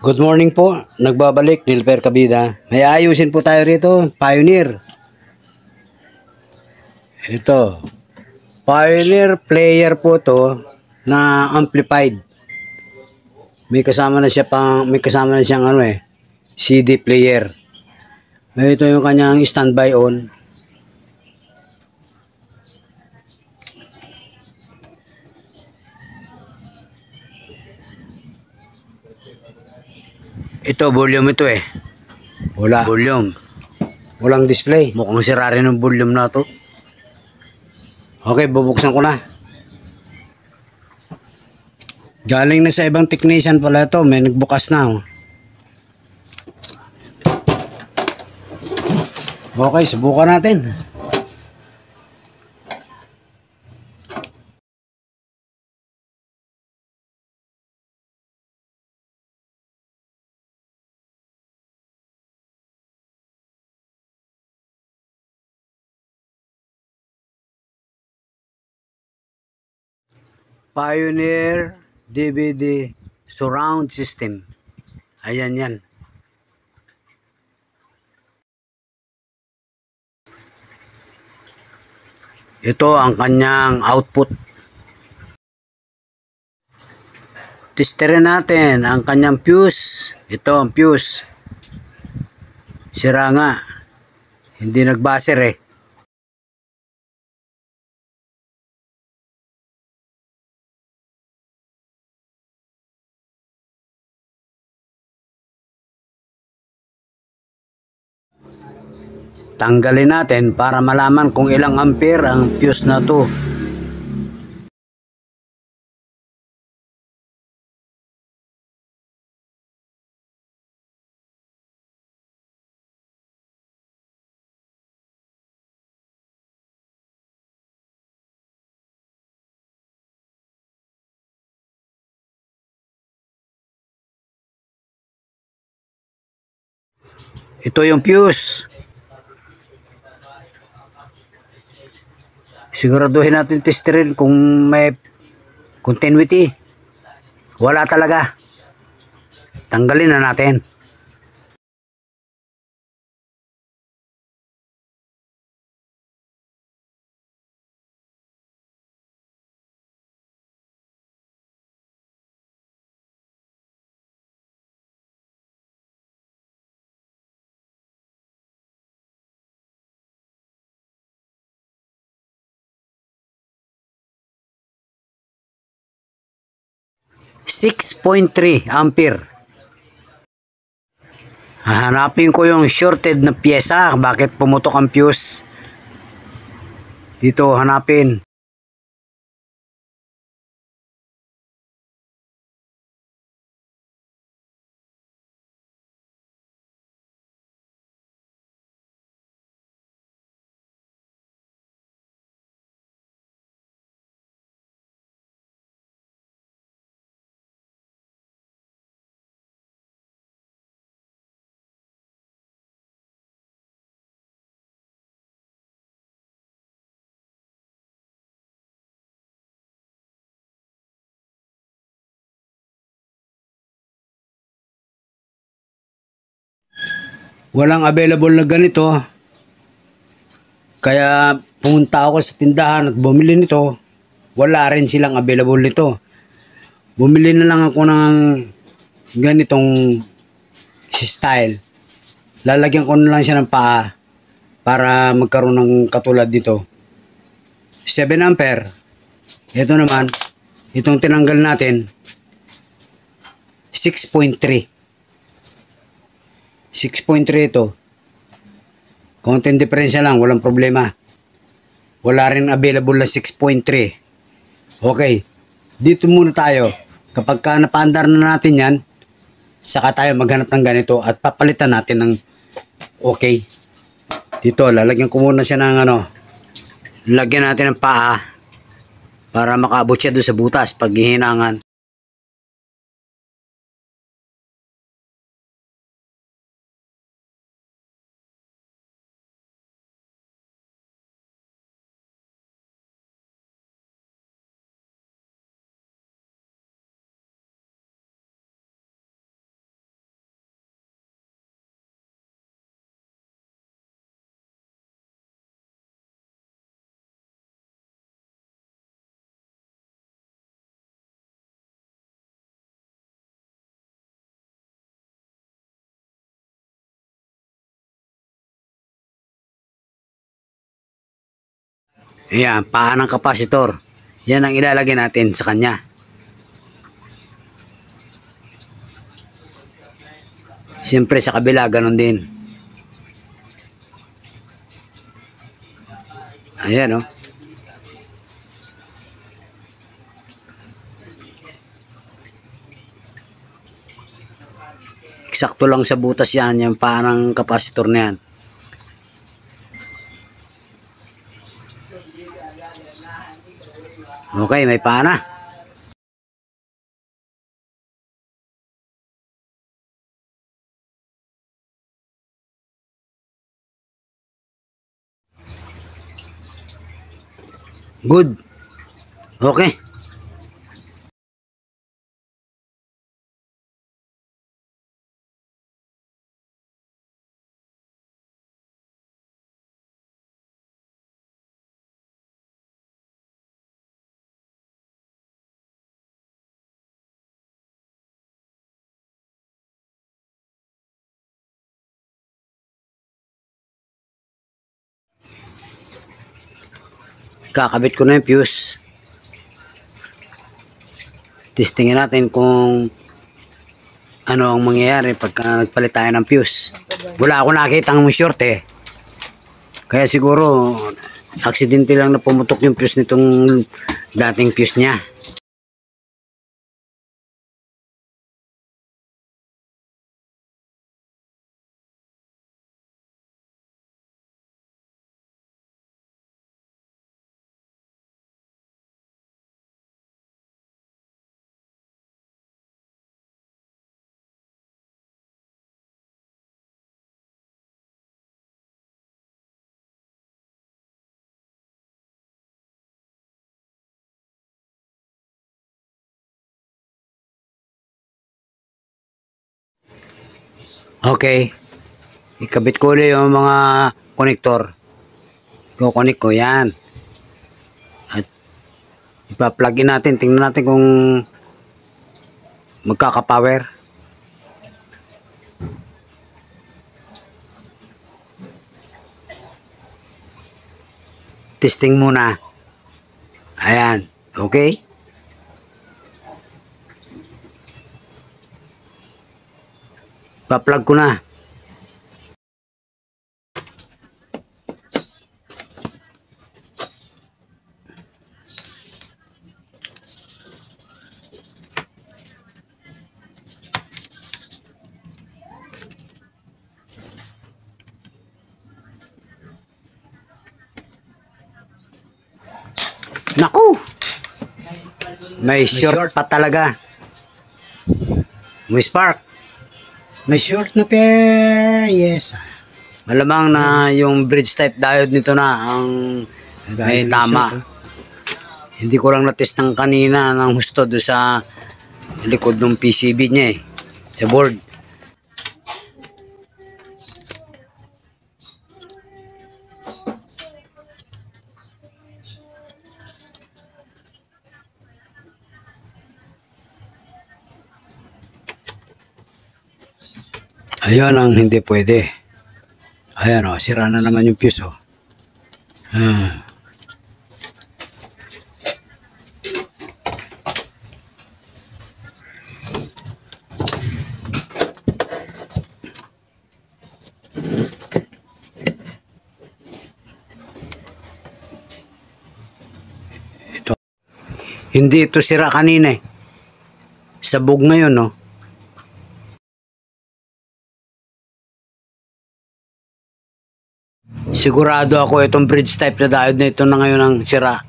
Good morning po. Nagbabalik, Nilper Kabida. May ayusin po tayo rito. Pioneer. Ito. Pioneer player po to na amplified. May kasama na siyang CD player. Ito yung kanyang standby on. Ito volume ito eh. Wala volume. Walang display. Mukhang sira rin ng volume na to. Okay, bubuksan ko na. Galing na sa ibang technician pala ito. May nagbukas na. Oh. Okay, subukan natin. Pioneer DVD surround system. Ayan yan. Ito ang kanyang output. Testerin natin ang kanyang fuse. Ito ang fuse. Sira nga. Hindi nagbaser eh. Tanggalin natin para malaman kung ilang ampere ang fuse na to. Ito yung fuse. Siguraduhin natin testerin kung may continuity. Wala talaga. Tanggalin na natin. .3 ampere. Hanapin ko yung shorted na pyesa. Bakit pumutok ang fuse? Dito hanapin. Walang available na ganito. Kaya pumunta ako sa tindahan at bumili nito. Wala rin silang available nito. Bumili na lang ako ng ganitong style. Lalagyan ko na lang siya ng paa para magkaroon ng katulad dito. 7 ampere. Ito naman, itong tinanggal natin, 6.3. 6.3 ito. Konting diferensya lang, walang problema. Wala rin available na 6.3. Okay, dito muna tayo. Kapag ka napaandar na natin yan, saka tayo maghanap ng ganito at papalitan natin ng okay. Dito, lalagyan ko muna siya ng lagyan natin ng paa para makaabot siya doon sa butas pag hihinangan. Ayan, paa ng kapasitor. Yan ang ilalagay natin sa kanya. Siyempre sa kabila, ganun din. Ayan, oh. Eksakto lang sa butas yan, yung paa ng kapasitor na yan. Okay, may paa na. Good. Okay. Kakabit ko na yung fuse. Testingin natin kung ano ang mangyayari pagka nagpalit tayo ng fuse. Wala akong nakita ng short eh. Kaya siguro aksidente lang na pumutok yung fuse nitong dating fuse niya. Okay. Ikabit ko ulit yung mga konektor. Kukonek ko yan. At ipa-plug in natin. Tingnan natin kung magkaka-power. Testing muna. Ayan. Okay. Pa-plug ko na. Naku! May short pa talaga. May spark. May short na pair, yes. Malamang na yung bridge type diode nito na ang may tama. Hindi ko lang na-test ng kanina ng husto doon sa likod ng PCB niya eh. Sa board. Ayan ang hindi pwede. Ayan o, sira na naman yung fuse o. Ito. Hindi ito sira kanina eh. Sabog ngayon no. Sigurado ako itong bridge type na diode na ito na ngayon ang sira.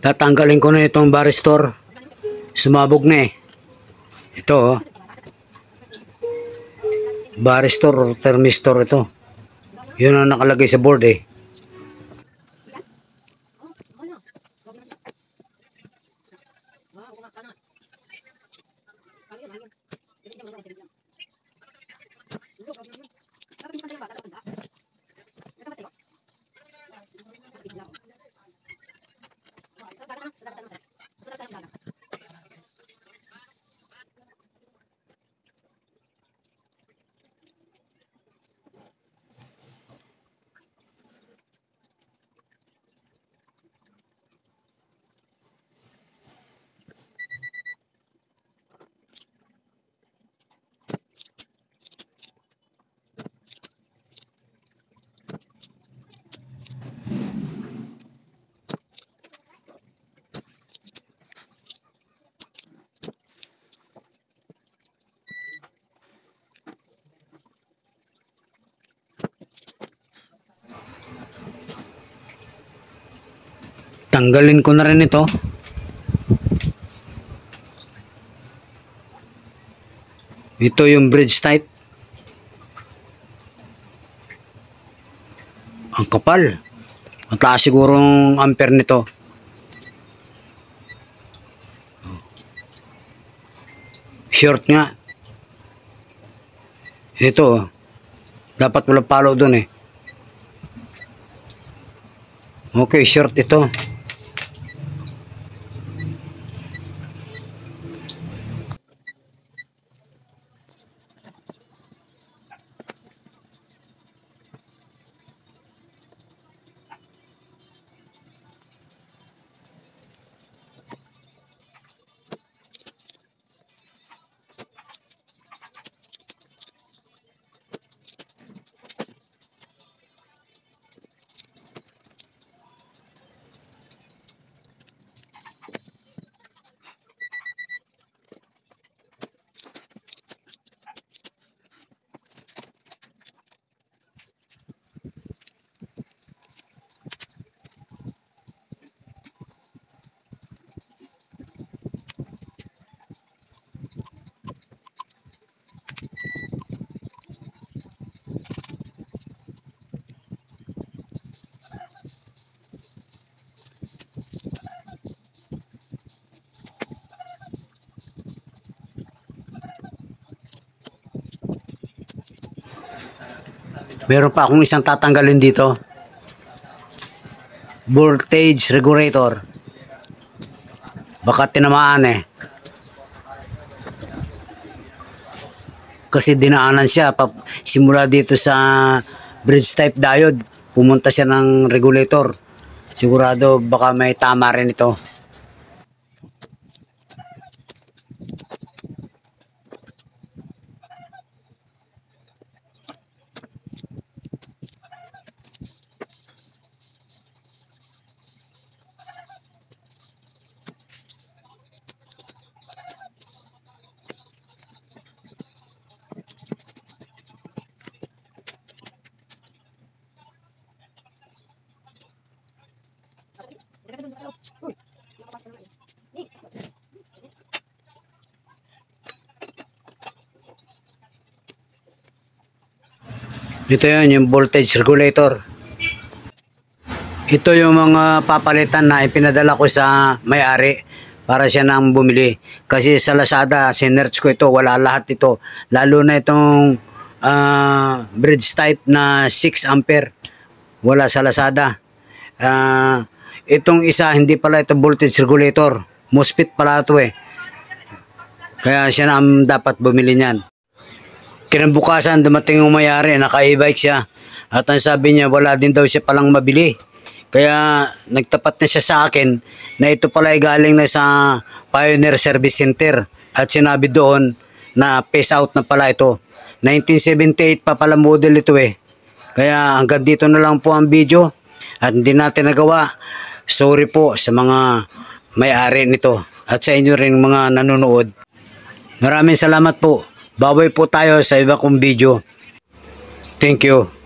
Tatanggalin ko na itong varistor. Sumabog na eh. Ito oh. Varistor or thermistor ito. Yun ang nakalagay sa board eh. Tanggalin ko na rin ito. Ito yung bridge type. Ang kapal. Ang taas sigurong ampere nito. Short nga. Ito. Dapat wala palo dun eh. Okay, short ito. Meron pa akong isang tatanggalin dito. Voltage regulator. Baka tinamaan eh. Kasi dinaanan siya. Simula dito sa bridge type diode. Pumunta siya ng regulator. Sigurado baka may tama rin ito. Ito yun, yung voltage regulator. Ito yung mga papalitan na ipinadala ko sa may-ari para siya nang bumili. Kasi sa Lazada, sinerch ko ito, wala lahat ito. Lalo na itong bridge type na 6 ampere. Wala sa Lazada. Itong isa, hindi pala ito voltage regulator. MOSFET pala ito eh. Kaya siya na dapat bumili niyan. Kinabukasan dumating yung may-ari, naka-e-bike siya. At ang sabi niya, wala din daw siya palang mabili. Kaya nagtapat na siya sa akin na ito pala ay galing na sa Pioneer Service Center. At sinabi doon na phase out na pala ito. 1978 pa pala model ito eh. Kaya hanggang dito na lang po ang video. At hindi natin nagawa. Sorry po sa mga may-ari nito. At sa inyo rin mga nanonood. Maraming salamat po. Baboy po tayo sa iba kong video. Thank you.